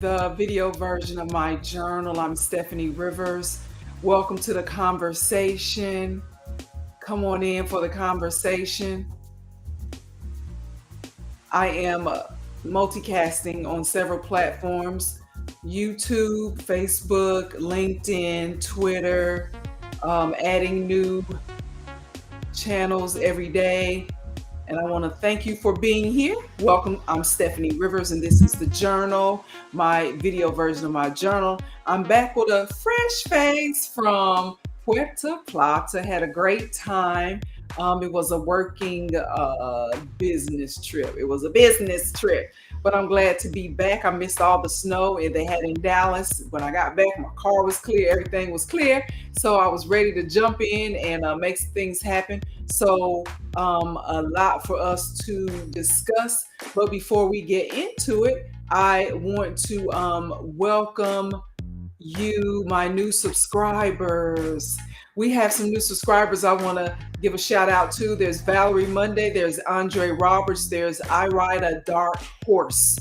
the video version of my journal. I'm Steffanie Rivers. Welcome to the conversation. Come on in for the conversation. I am multicasting on several platforms: YouTube, Facebook, LinkedIn, Twitter, adding new channels every day. And I want to thank you for being here. Welcome. I'm Steffanie Rivers, and this is the journal, my video version of my journal. I'm back with a fresh face from Puerto Plata. Had a great time. It was a working business trip. It was a business trip, but I'm glad to be back. I missed all the snow they had in Dallas. When I got back, my car was clear. Everything was clear. So I was ready to jump in and make things happen. So a lot for us to discuss. But before we get into it, I want to welcome you, my new subscribers. We have some new subscribers I want to give a shout out to. There's Valerie Monday, there's Andre Roberts, there's I Ride a Dark Horse.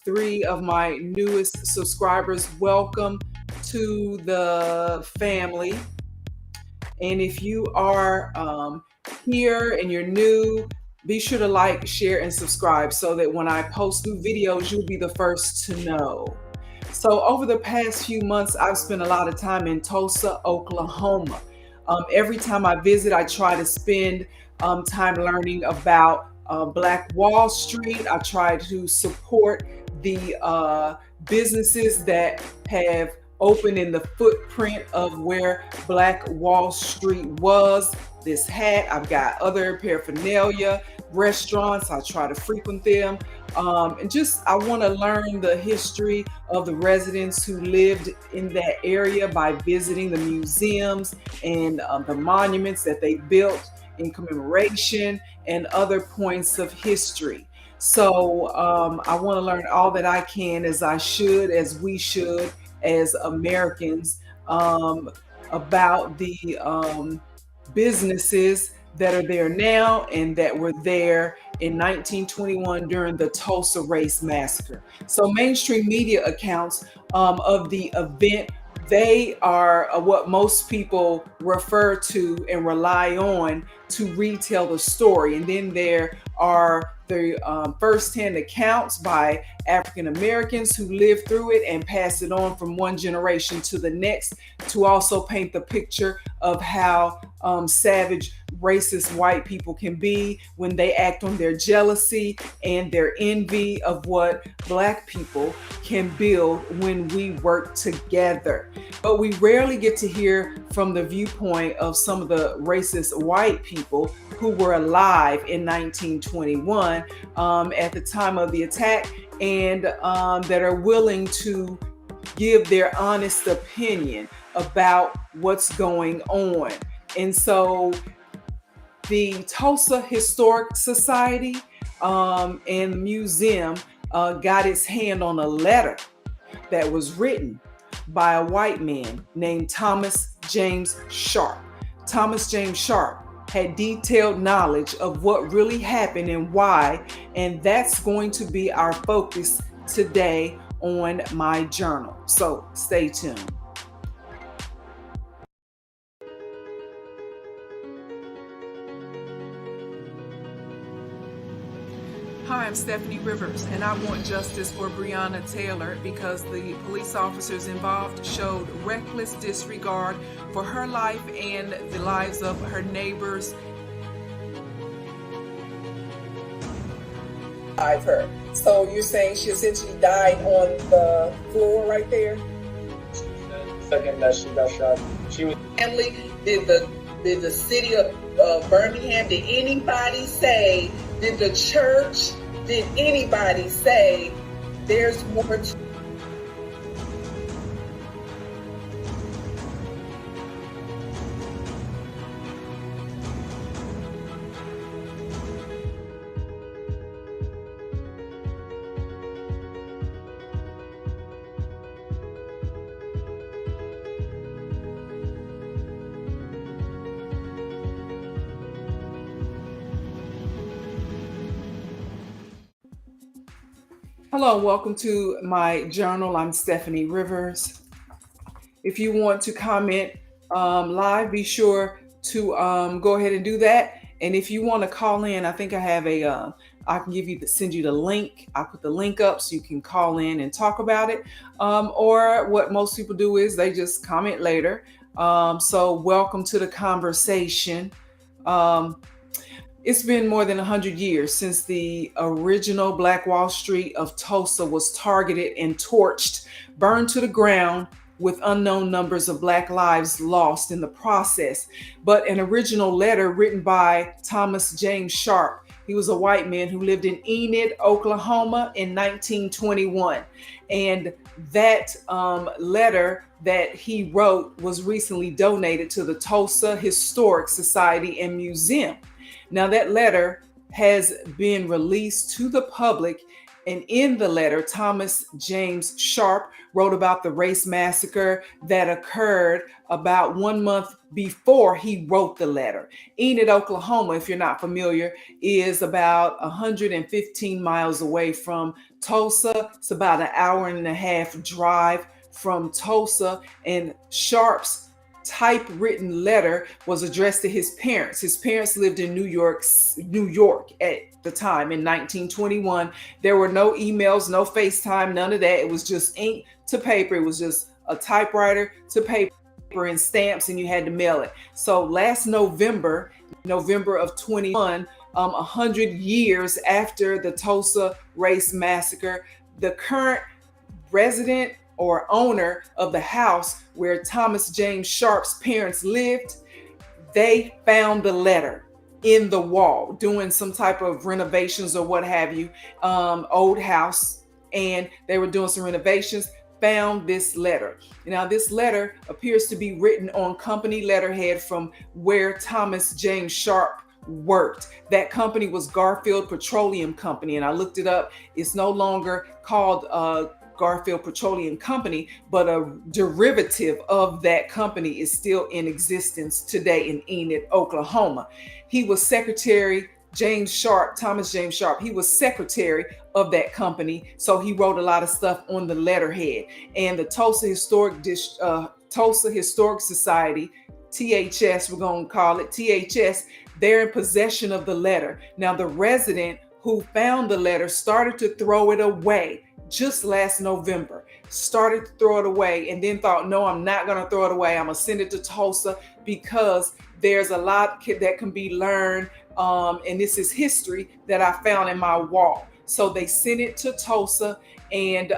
Three of my newest subscribers. Welcome to the family. And if you are here and you're new, be sure to like, share, and subscribe so that when I post new videos, you'll be the first to know. So over the past few months, I've spent a lot of time in Tulsa, Oklahoma. Every time I visit, I try to spend time learning about Black Wall Street. I try to support the businesses that have opened in the footprint of where Black Wall Street was. This hat, I've got other paraphernalia, restaurants, I try to frequent them. And just, I want to learn the history of the residents who lived in that area by visiting the museums and the monuments that they built in commemoration and other points of history. So I want to learn all that I can, as I should, as we should, as Americans, about the businesses that are there now and that were there in 1921 during the Tulsa Race Massacre. So mainstream media accounts of the event, they are what most people refer to and rely on to retell the story. And then there are the first-hand accounts by African Americans who lived through it and pass it on from one generation to the next to also paint the picture of how savage, racist white people can be when they act on their jealousy and their envy of what Black people can build when we work together. But we rarely get to hear from the viewpoint of some of the racist white people who were alive in 1921 at the time of the attack, and that are willing to give their honest opinion about what's going on. And so the Tulsa Historic Society and the museum got its hand on a letter that was written by a white man named Thomas James Sharp. Thomas James Sharp had detailed knowledge of what really happened and why, and that's going to be our focus today on my journal. So stay tuned. Hi, I'm Steffanie Rivers, and I want justice for Breonna Taylor because the police officers involved showed reckless disregard for her life and the lives of her neighbors. Her. So you're saying she essentially died on the floor right there? Second that she got shot, she was. Family, did the city of Birmingham, did anybody say, did the church, did anybody say there's more to Hello, and welcome to my journal. I'm Steffanie Rivers. If you want to comment live, be sure to go ahead and do that. And if you want to call in, I think I have I can send you the link. I'll put the link up so you can call in and talk about it. Or what most people do is they just comment later. So welcome to the conversation. It's been more than 100 years since the original Black Wall Street of Tulsa was targeted and torched, burned to the ground, with unknown numbers of Black lives lost in the process. But an original letter written by Thomas James Sharp. He was a white man who lived in Enid, Oklahoma in 1921. And that letter that he wrote was recently donated to the Tulsa Historic Society and Museum. Now, that letter has been released to the public, and in the letter, Thomas James Sharp wrote about the race massacre that occurred about 1 month before he wrote the letter. Enid, Oklahoma, if you're not familiar, is about 115 miles away from Tulsa. It's about an hour and a half drive from Tulsa, and Sharp's typewritten letter was addressed to his parents. His parents lived in New York at the time in 1921. There were no emails, no FaceTime, none of that. It was just ink to paper. It was just a typewriter to paper and stamps, and you had to mail it. So last November of 21, 100 years after the Tulsa Race Massacre, the current resident or owner of the house where Thomas James Sharp's parents lived, they found the letter in the wall doing some type of renovations or what have you, old house, and they were doing some renovations, found this letter. Now, this letter appears to be written on company letterhead from where Thomas James Sharp worked. That company was Garfield Petroleum Company, and I looked it up. It's no longer called Garfield Petroleum Company, but a derivative of that company is still in existence today in Enid, Oklahoma. He was secretary, Thomas James Sharp, he was secretary of that company. So he wrote a lot of stuff on the letterhead. And the Tulsa Historic Society, THS, we're going to call it THS, they're in possession of the letter. Now, the resident who found the letter started to throw it away just last November, started to throw it away, and then thought, no, I'm not going to throw it away. I'm going to send it to Tulsa because there's a lot that can be learned. And this is history that I found in my wall. So they sent it to Tulsa, and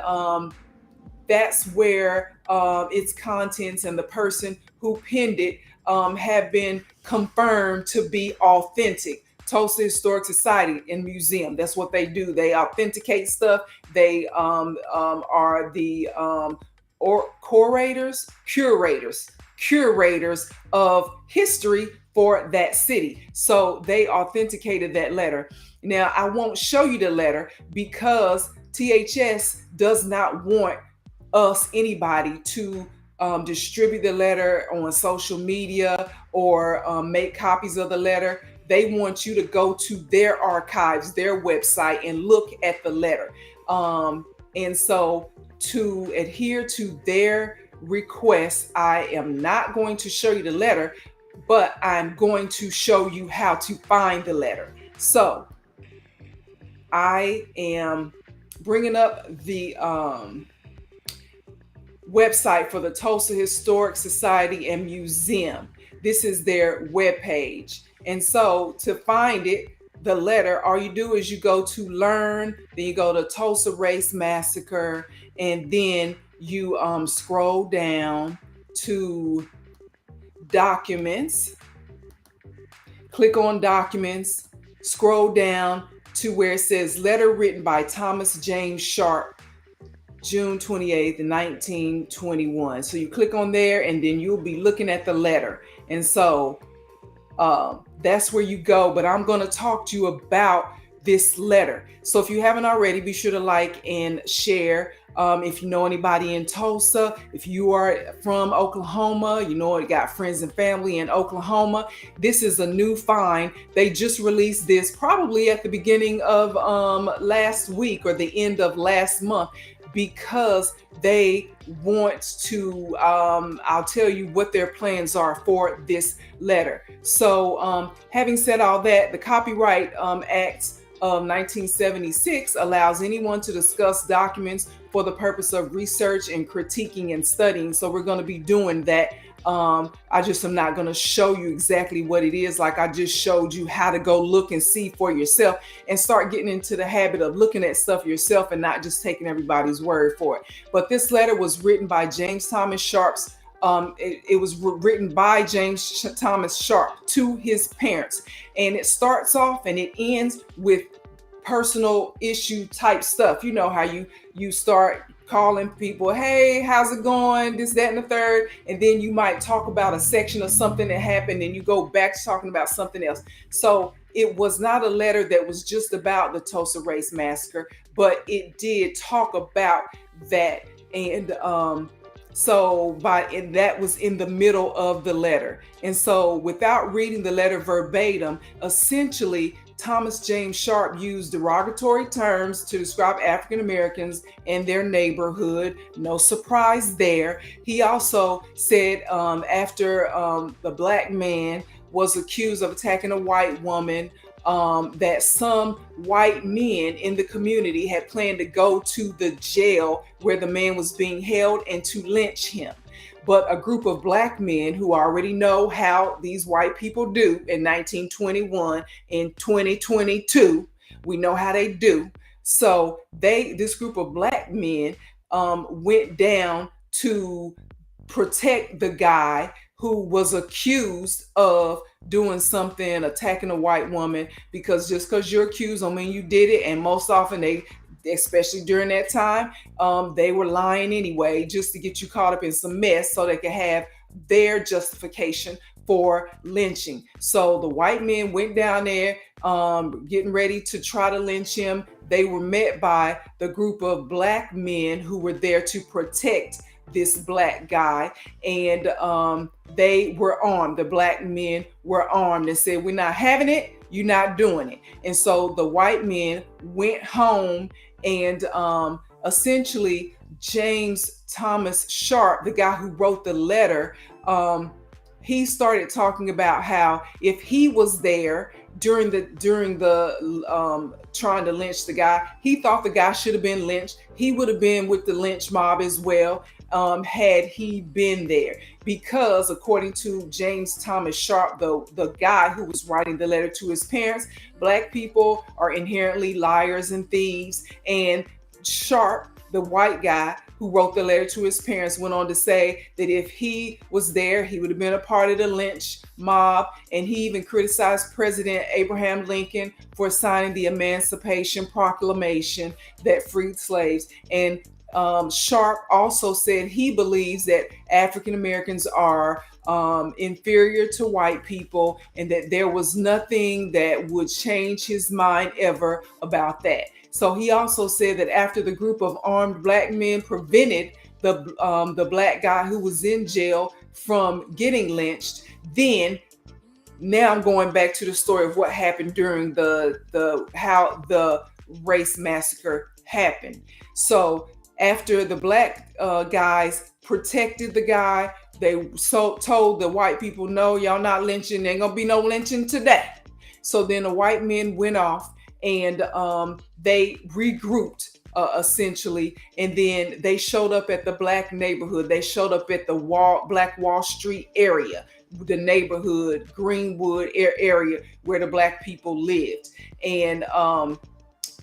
that's where its contents and the person who penned it have been confirmed to be authentic. Tulsa Historic Society and Museum. That's what they do. They authenticate stuff. They are the curators of history for that city. So they authenticated that letter. Now, I won't show you the letter because THS does not want anybody to distribute the letter on social media or make copies of the letter. They want you to go to their archives, their website, and look at the letter. And so to adhere to their request, I am not going to show you the letter, but I'm going to show you how to find the letter. So I am bringing up the website for the Tulsa Historic Society and Museum. This is their webpage. And so to find it, the letter, all you do is you go to learn, then you go to Tulsa Race Massacre, and then you scroll down to documents, click on documents, scroll down to where it says letter written by Thomas James Sharp, June 28th, 1921. So you click on there, and then you'll be looking at the letter. And so that's where you go. But I'm going to talk to you about this letter. So if you haven't already, be sure to like and share. If you know anybody in Tulsa, if you are from Oklahoma, you know, you got friends and family in Oklahoma, this is a new find. They just released this probably at the beginning of last week or the end of last month, because they want to, I'll tell you what their plans are for this letter. So having said all that, the Copyright Act of 1976 allows anyone to discuss documents for the purpose of research and critiquing and studying. So we're going to be doing that. I just am not going to show you exactly what it is. Like I just showed you how to go look and see for yourself and start getting into the habit of looking at stuff yourself and not just taking everybody's word for it. But this letter was written by James Thomas Sharp's it was written by James Thomas Sharp to his parents, and it starts off and it ends with personal issue type stuff. You know how you start calling people, hey, how's it going, this, that, and the third, and then you might talk about a section of something that happened and you go back to talking about something else. So it was not a letter that was just about the Tulsa Race Massacre, but it did talk about that. And and that was in the middle of the letter. And so without reading the letter verbatim, essentially Thomas James Sharp used derogatory terms to describe African Americans and their neighborhood. No surprise there. He also said after the black man was accused of attacking a white woman, that some white men in the community had planned to go to the jail where the man was being held and to lynch him. But a group of black men who already know how these white people do in 1921 and 2022, we know how they do. So this group of black men went down to protect the guy who was accused of doing something, attacking a white woman, because just because you're accused don't mean you did it. And most often they, especially during that time, they were lying anyway, just to get you caught up in some mess so they could have their justification for lynching. So the white men went down there getting ready to try to lynch him. They were met by the group of black men who were there to protect this black guy, and they were armed. The black men were armed and said, we're not having it, you're not doing it. And so the white men went home, and essentially James Thomas Sharp, the guy who wrote the letter, he started talking about how if he was there during the trying to lynch the guy, he thought the guy should have been lynched. He would have been with the lynch mob as well, had he been there, because according to James Thomas Sharp, the guy who was writing the letter to his parents, black people are inherently liars and thieves. And Sharp, the white guy who wrote the letter to his parents, went on to say that if he was there, he would have been a part of the lynch mob. And he even criticized President Abraham Lincoln for signing the Emancipation Proclamation that freed slaves. And Sharp also said he believes that African Americans are inferior to white people, and that there was nothing that would change his mind ever about that. So he also said that after the group of armed black men prevented the black guy who was in jail from getting lynched, then now I'm going back to the story of what happened during how the race massacre happened. So after the black guys protected the guy, they told the white people, no, y'all not lynching. There ain't gonna be no lynching today. So then the white men went off, and they regrouped essentially, and then they showed up at the black neighborhood. They showed up at the Black Wall Street area, the neighborhood, Greenwood area where the black people lived. And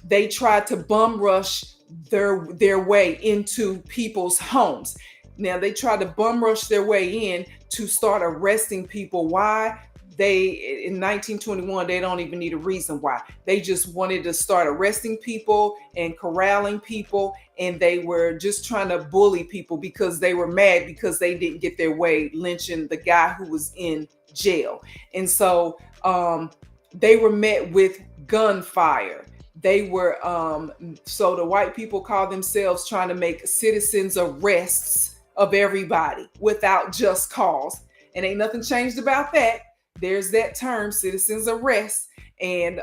they tried to bum rush their way into people's homes. Now they tried to bum rush their way in to start arresting people. Why? In 1921, they don't even need a reason why. They just wanted to start arresting people and corralling people, and they were just trying to bully people because they were mad because they didn't get their way lynching the guy who was in jail. And so they were met with gunfire. they were so the white people call themselves trying to make citizens arrests of everybody without just cause. And ain't nothing changed about that. There's that term, citizens arrest. And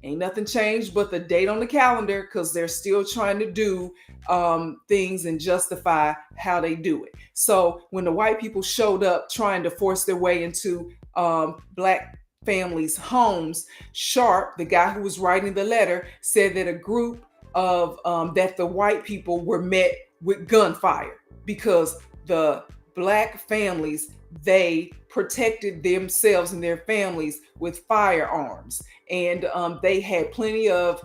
ain't nothing changed but the date on the calendar, because they're still trying to do things and justify how they do it. So when the white people showed up trying to force their way into black families' homes, Sharp, the guy who was writing the letter, said that a group of that the white people were met with gunfire because the black families, they protected themselves and their families with firearms, and they had plenty of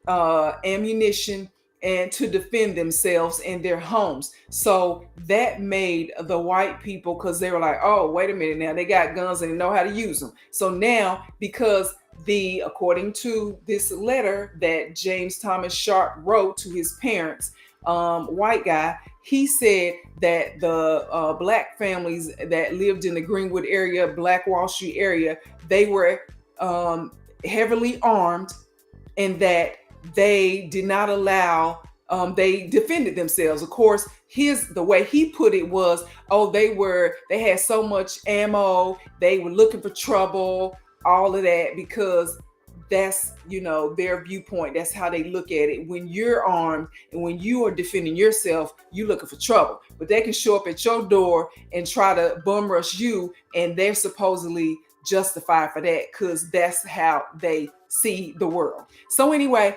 ammunition and to defend themselves in their homes. So that made the white people, because they were like, oh, wait a minute, now they got guns and they know how to use them. So now, because according to this letter that James Thomas Sharp wrote to his parents, white guy, he said that the black families that lived in the Greenwood area, Black Wall Street area, they were heavily armed, and that they did not allow, they defended themselves. Of course, the way he put it was, oh, they had so much ammo, they were looking for trouble, all of that, because that's, their viewpoint. That's how they look at it. When you're armed and when you are defending yourself, you're looking for trouble. But they can show up at your door and try to bum rush you, and they're supposedly justified for that because that's how they see the world. So anyway,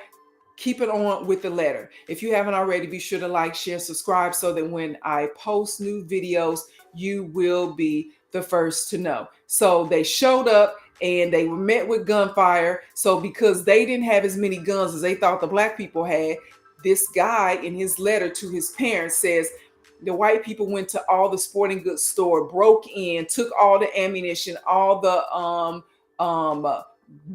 keep it on with the letter. If you haven't already, be sure to like, share, subscribe, so that when I post new videos, you will be the first to know. So they showed up and they were met with gunfire. So because they didn't have as many guns as they thought the black people had, this guy in his letter to his parents says the white people went to all the sporting goods store, broke in, took all the ammunition, all the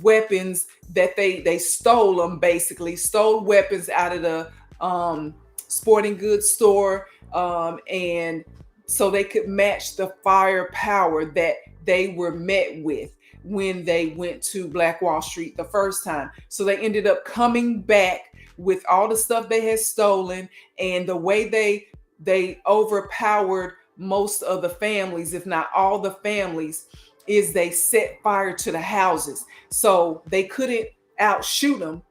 weapons that they stole them, basically stole weapons out of the sporting goods store, and so they could match the firepower that they were met with when they went to Black Wall Street the first time. So they ended up coming back with all the stuff they had stolen, and the way they overpowered most of the families, if not all the families, is they set fire to the houses. So they couldn't outshoot them.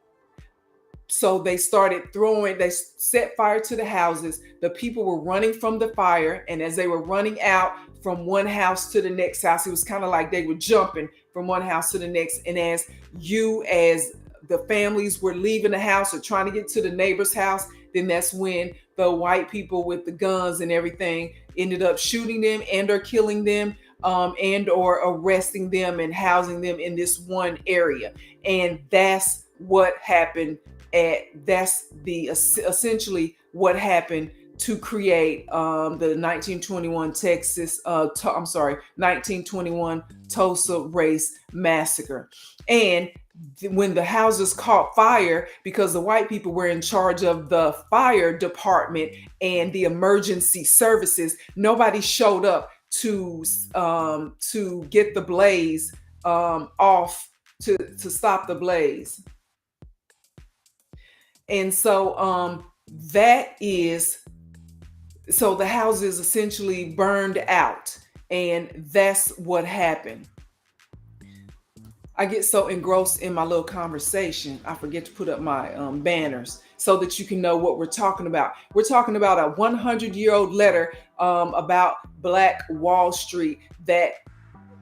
So they set fire to the houses. The people were running from the fire. And as they were running out from one house to the next house, it was kind of like they were jumping from one house to the next. And as the families were leaving the house or trying to get to the neighbor's house, then that's when the white people with the guns and everything ended up shooting them and or killing them, and or arresting them and housing them in this one area. And that's what happened. That's essentially what happened to create the 1921 1921 Tulsa Race Massacre. And when the houses caught fire, because the white people were in charge of the fire department and the emergency services, nobody showed up to get the blaze off, to stop the blaze. And so so the houses essentially burned out, and that's what happened. I get so engrossed in my little conversation, I forget to put up my banners so that you can know what we're talking about. We're talking about a 100-year-old letter about Black Wall Street that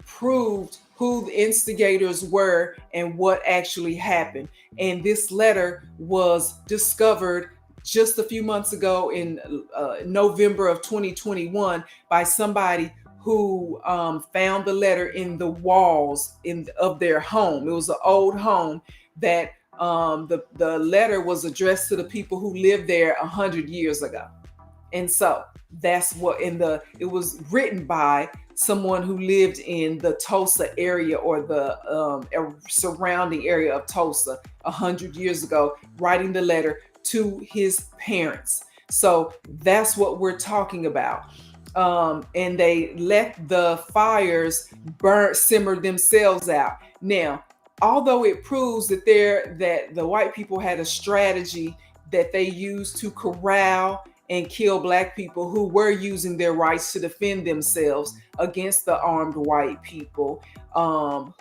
proved who the instigators were and what actually happened. And this letter was discovered just a few months ago in November of 2021 by somebody who found the letter in the walls of their home. It was an old home that the letter was addressed to the people who lived there 100 years ago. And so that's what it was written by someone who lived in the Tulsa area or the surrounding area of Tulsa 100 years ago, writing the letter to his parents. So that's what we're talking about. And they let the fires simmer themselves out. Now, although it proves that the white people had a strategy that they used to corral and kill black people who were using their rights to defend themselves against the armed white people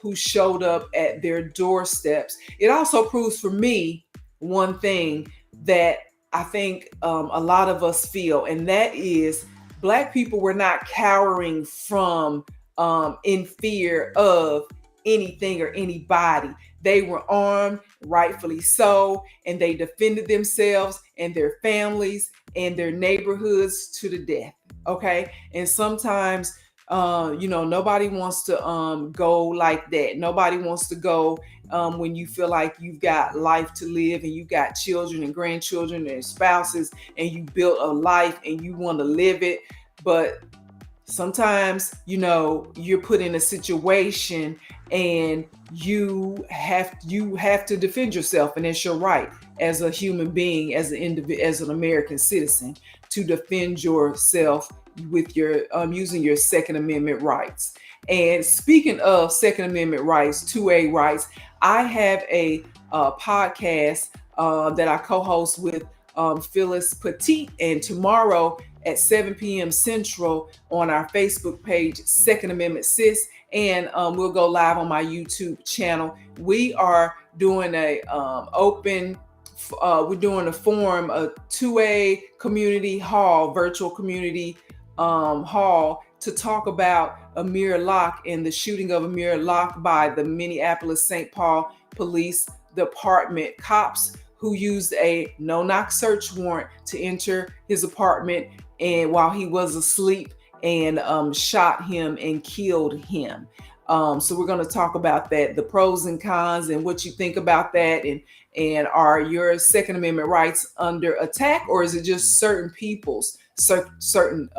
who showed up at their doorsteps. It also proves for me one thing that I think a lot of us feel, and that is black people were not cowering from in fear of anything or anybody. They were armed, rightfully so, and they defended themselves and their families and their neighborhoods to the death. Okay. And sometimes, nobody wants to go like that. Nobody wants to go when you feel like you've got life to live and you got children and grandchildren and spouses and you built a life and you want to live it. But sometimes, you're put in a situation and you have to defend yourself, and it's your right as a human being, as an American citizen, to defend yourself with your using your Second Amendment rights. And speaking of Second Amendment rights, 2A rights, I have a podcast that I co-host with Phyllis Petit, and tomorrow at 7 p.m. Central on our Facebook page, Second Amendment Sis, and we'll go live on my YouTube channel. We are doing a we're doing a forum, a 2A community hall, virtual community hall, to talk about Amir Locke and the shooting of Amir Locke by the Minneapolis St. Paul Police Department cops who used a no-knock search warrant to enter his apartment and while he was asleep and shot him and killed him. So we're going to talk about that, the pros and cons, and what you think about that, and are your Second Amendment rights under attack, or is it just certain people's Second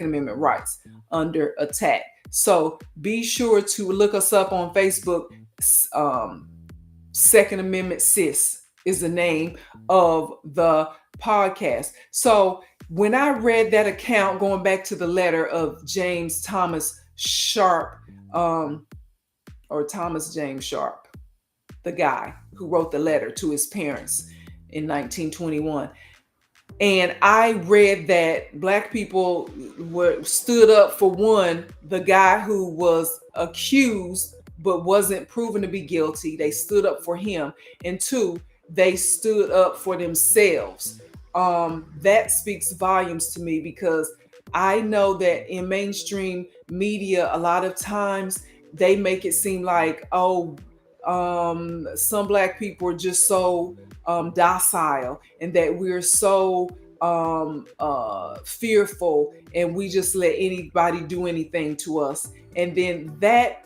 Amendment rights under attack? So be sure to look us up on Facebook. Second Amendment Sis is the name of the podcast. So when I read that account, going back to the letter of James Thomas Sharp, or Thomas James Sharp, the guy who wrote the letter to his parents in 1921, and I read that black people stood up for, one, the guy who was accused but wasn't proven to be guilty. They stood up for him. And two, they stood up for themselves. That speaks volumes to me, because I know that in mainstream media, a lot of times they make it seem like, some black people are just so docile, and that we're so fearful, and we just let anybody do anything to us. And then that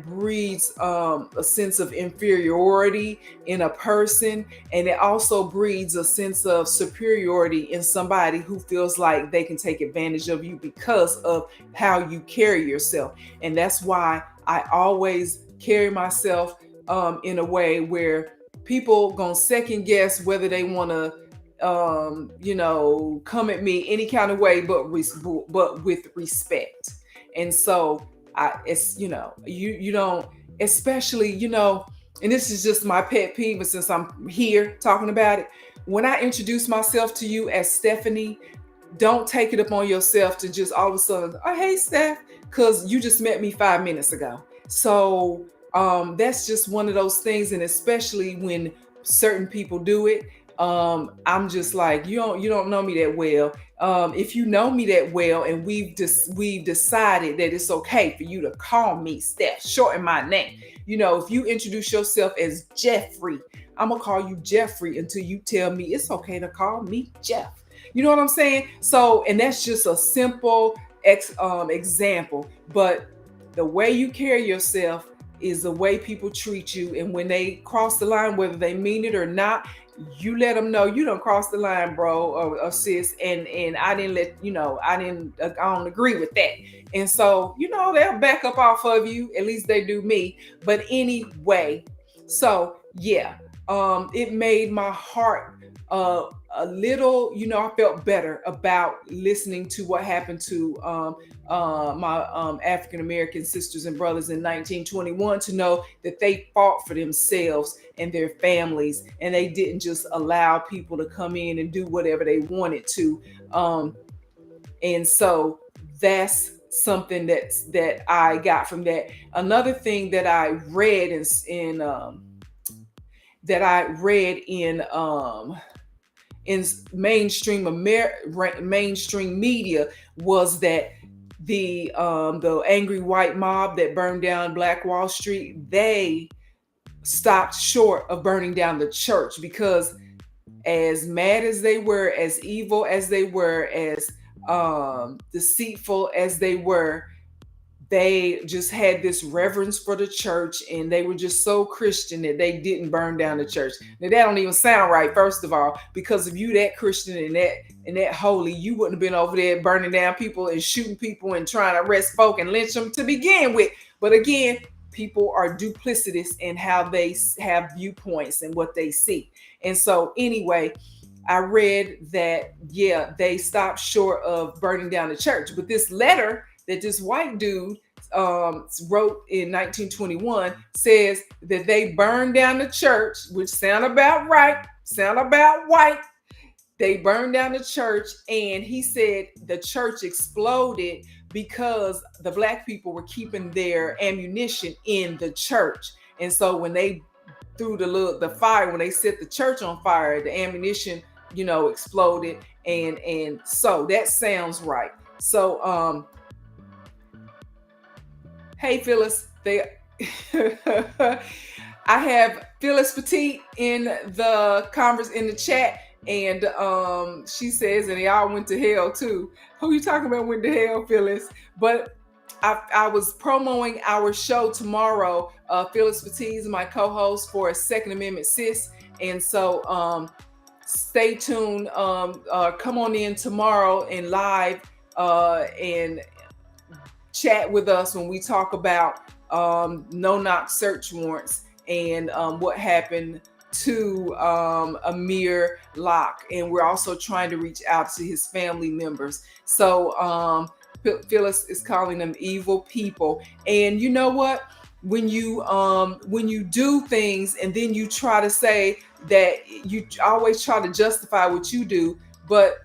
breeds a sense of inferiority in a person, and it also breeds a sense of superiority in somebody who feels like they can take advantage of you because of how you carry yourself. And that's why I always carry myself in a way where people gonna second guess whether they want to come at me any kind of way, but with respect. And so you don't, especially, and this is just my pet peeve, but since I'm here talking about it, when I introduce myself to you as Steffanie, don't take it upon yourself to just all of a sudden, oh, hey, Steph, because you just met me 5 minutes ago. So that's just one of those things. And especially when certain people do it, I'm just like, you don't know me that well. If you know me that well, and we've decided that it's okay for you to call me Steph, shorten my name. If you introduce yourself as Jeffrey, I'm gonna call you Jeffrey until you tell me it's okay to call me Jeff. You know what I'm saying? So, and that's just a simple example, but the way you carry yourself is the way people treat you. And when they cross the line, whether they mean it or not, you let them know you don't cross the line, bro, or sis, and I didn't I don't agree with that. And so, they'll back up off of you. At least they do me. But anyway, so yeah, it made my heart a little, I felt better about listening to what happened to my African American sisters and brothers in 1921, to know that they fought for themselves and their families, and they didn't just allow people to come in and do whatever they wanted to. And so that's something that I got from that. Another thing that I read in mainstream media was that the angry white mob that burned down Black Wall Street, they stopped short of burning down the church, because as mad as they were, as evil as they were, as deceitful as they were, they just had this reverence for the church, and they were just so Christian that they didn't burn down the church. Now that don't even sound right, first of all, because if you that Christian and that holy, you wouldn't have been over there burning down people and shooting people and trying to arrest folk and lynch them to begin with. But again, people are duplicitous in how they have viewpoints and what they see. And so anyway, I read that, yeah, they stopped short of burning down the church. But this letter that this white dude wrote in 1921 says that they burned down the church, which sound about right, sound about white. They burned down the church, and he said the church exploded because the Black people were keeping their ammunition in the church. And so when they threw the fire, when they set the church on fire, the ammunition, exploded. And so that sounds right. So hey Phyllis, I have Phyllis Petite in the chat, and she says, and y'all went to hell too. Who you talking about went to hell, Phyllis? But I was promoting our show tomorrow. Phyllis Petite is my co-host for Second Amendment Sis, and so stay tuned. Come on in tomorrow and live and chat with us when we talk about no-knock search warrants and what happened to Amir Locke. And we're also trying to reach out to his family members. So Phyllis is calling them evil people. And you know what? When you do things and then you try to say that, you always try to justify what you do, but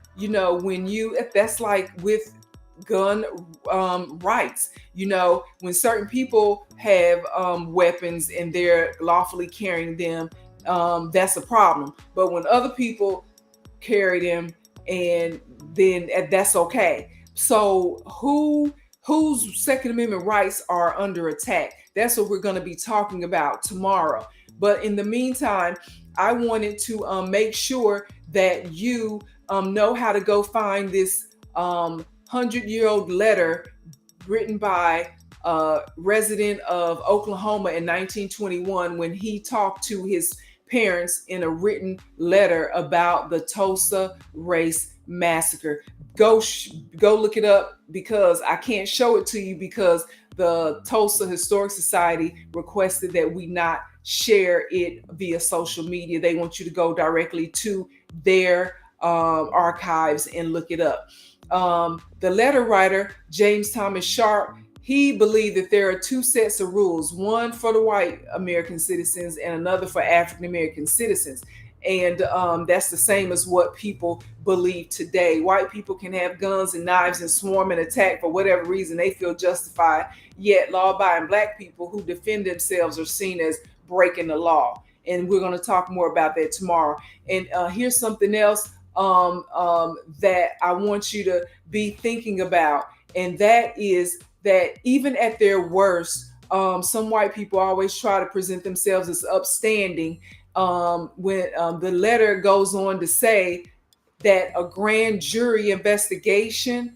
that's like with gun rights. When certain people have weapons and they're lawfully carrying them, that's a problem. But when other people carry them, and then that's okay. So whose Second Amendment rights are under attack? That's what we're going to be talking about tomorrow. But in the meantime, I wanted to make sure that you know how to go find this 100-year-old letter written by a resident of Oklahoma in 1921, when he talked to his parents in a written letter about the Tulsa Race Massacre. Go look it up, because I can't show it to you because the Tulsa Historic Society requested that we not share it via social media. They want you to go directly to their archives and look it up. The letter writer, James Thomas Sharp, he believed that there are two sets of rules, one for the white American citizens and another for African American citizens. And that's the same as what people believe today. White people can have guns and knives and swarm and attack for whatever reason they feel justified, yet law-abiding Black people who defend themselves are seen as breaking the law. And we're going to talk more about that tomorrow. And here's something else that I want you to be thinking about, and that is that even at their worst, some white people always try to present themselves as upstanding. When the letter goes on to say that a grand jury investigation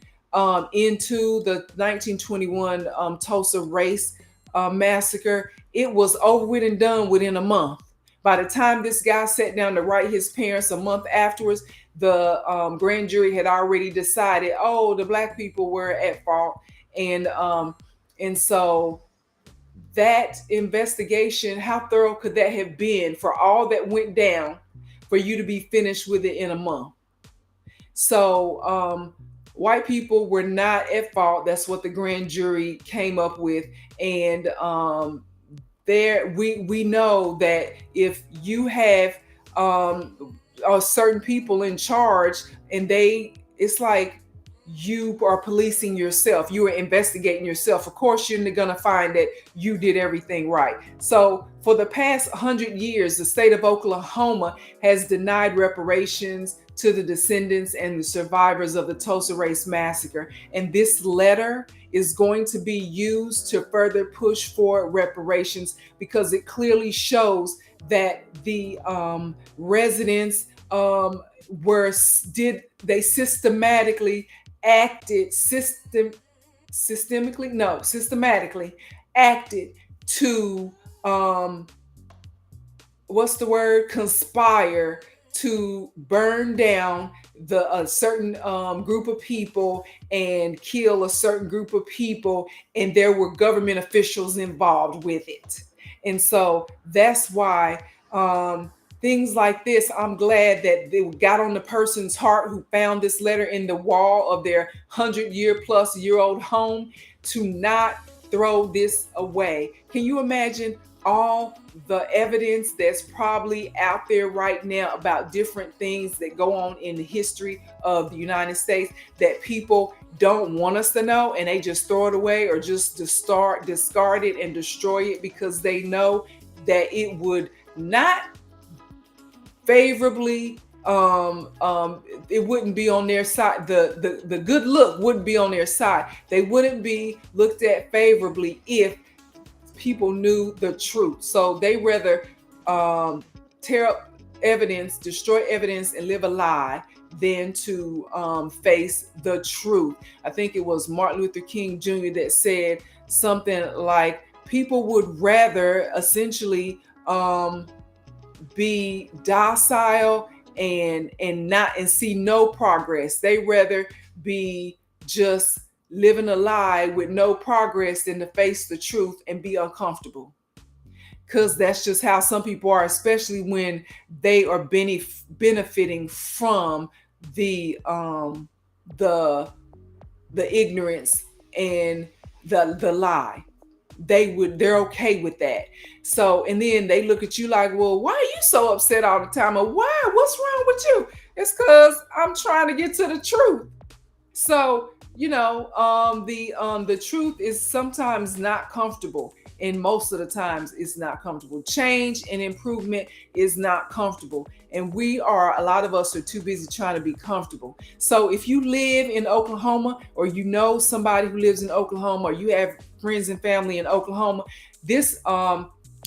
into the 1921 Tulsa Race Massacre, it was over with and done within a month. By the time this guy sat down to write his parents a month afterwards, the grand jury had already decided, the Black people were at fault. And so that investigation, how thorough could that have been for all that went down, for you to be finished with it in a month. So white people were not at fault. That's what the grand jury came up with. And there we know that if you have certain people in charge, and it's like you are policing yourself, you are investigating yourself. Of course you're going to find that you did everything right. So for the past 100 years, the state of Oklahoma has denied reparations to the descendants and the survivors of the Tulsa Race Massacre. And this letter is going to be used to further push for reparations, because it clearly shows that the residents they systematically acted to conspire to burn down a certain group of people and kill a certain group of people, and there were government officials involved with it. And so that's why things like this, I'm glad that they got on the person's heart who found this letter in the wall of their 100-year-plus-year-old home, to not throw this away. Can you imagine all the evidence that's probably out there right now about different things that go on in the history of the United States that people don't want us to know, and they just throw it away or just discard it and destroy it because they know that it would not favorably it wouldn't be on their side. The good look wouldn't be on their side. They wouldn't be looked at favorably if people knew the truth. So they rather tear up evidence, destroy evidence, and live a lie than to face the truth. I think it was Martin Luther King Jr. that said something like, people would rather essentially be docile and see no progress. They rather be just living a lie with no progress than to face the truth and be uncomfortable. Because that's just how some people are, especially when they are benefiting from the ignorance and the lie. They're okay with that. So, and then they look at you like, well, why are you so upset all the time? Or why? What's wrong with you? It's because I'm trying to get to the truth. So, the truth is sometimes not comfortable, and most of the times it's not comfortable. Change and improvement is not comfortable, and a lot of us are too busy trying to be comfortable. So if you live in Oklahoma, or you know somebody who lives in Oklahoma, or you have friends and family in Oklahoma, this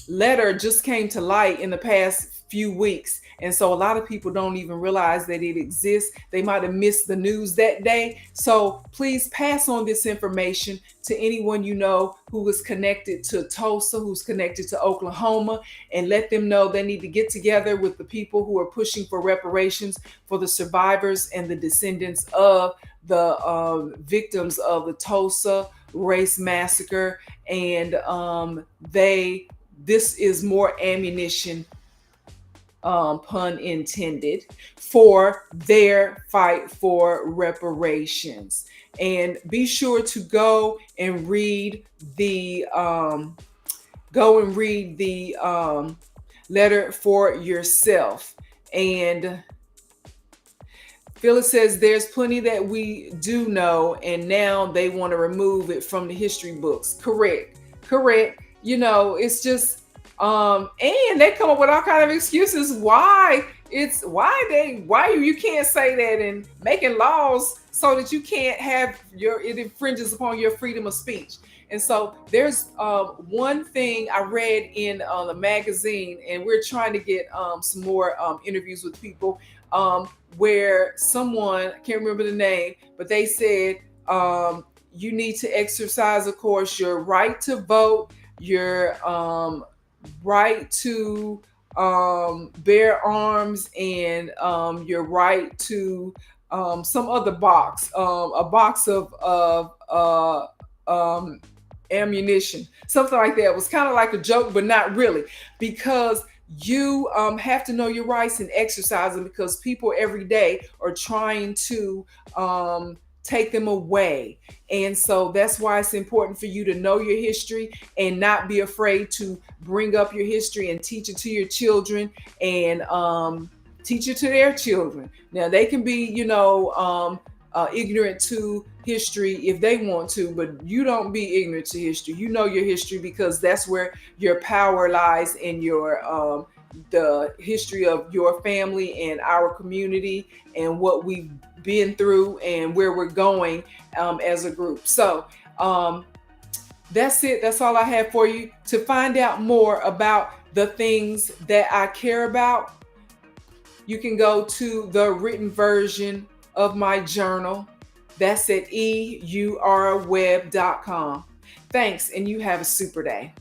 letter just came to light in the past few weeks. And so a lot of people don't even realize that it exists. They might have missed the news that day. So please pass on this information to anyone you know who is connected to Tulsa, who's connected to Oklahoma, and let them know they need to get together with the people who are pushing for reparations for the survivors and the descendants of the victims of the Tulsa Race Massacre. And this is more ammunition, pun intended, for their fight for reparations. And be sure to go and read the letter for yourself. And Phyllis says there's plenty that we do know, and now they want to remove it from the history books. Correct. It's just and they come up with all kind of excuses why you can't say that, and making laws so that you can't have it infringes upon your freedom of speech. And so there's one thing I read in the magazine, and we're trying to get some more interviews with people where someone, I can't remember the name, but they said you need to exercise, of course, your right to vote, your right to bear arms, and your right to some other box, a box of ammunition, something like that. It was kind of like a joke, but not really, because you have to know your rights and exercise them, because people every day are trying to take them away. And so that's why it's important for you to know your history and not be afraid to bring up your history and teach it to your children, and teach it to their children. Now, they can be, ignorant to history if they want to, but you don't be ignorant to history. You know your history, because that's where your power lies, in your the history of your family and our community, and what we've been through and where we're going as a group. So that's it. That's all I have for you. To find out more about the things that I care about, you can go to the written version of my journal. That's at eurweb.com. Thanks, and you have a super day.